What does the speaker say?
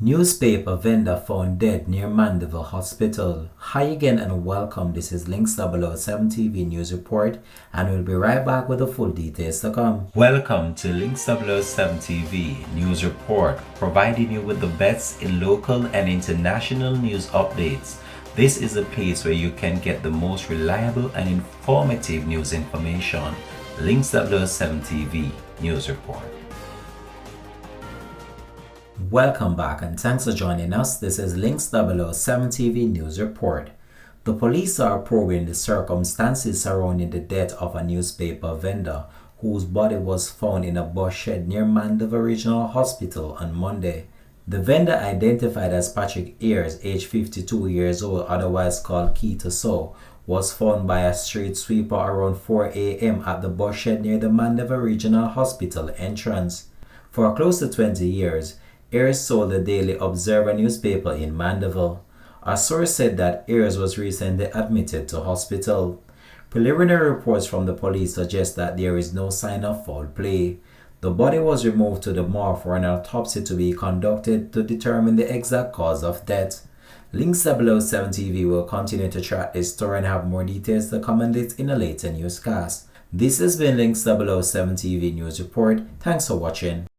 Newspaper vendor found dead near Mandeville Hospital. Hi again and welcome. This is Links 007 TV News Report, and we'll be right back with the full details to come. Welcome to Links 007 TV News Report, providing you with the best in local and international news updates. This is a place where you can get the most reliable and informative news information. Links 007 TV News Report. Welcome back and thanks for joining us. This is Links 007 TV News Report. The police are probing the circumstances surrounding the death of a newspaper vendor whose body was found in a bus shed near Mandeville Regional Hospital on Monday. The vendor, identified as Patrick Ayers, age 52 years old, otherwise called Keto So, was found by a street sweeper around 4 a.m. at the bus shed near the Mandeville Regional Hospital entrance. For close to 20 years, Ayers sold the Daily Observer newspaper in Mandeville. A source said that Ayers was recently admitted to hospital. Preliminary reports from the police suggest that there is no sign of foul play. The body was removed to the morgue for an autopsy to be conducted to determine the exact cause of death. Links 007 TV will continue to track this story and have more details to comment in a later newscast. This has been Links 007 TV News Report. Thanks for watching.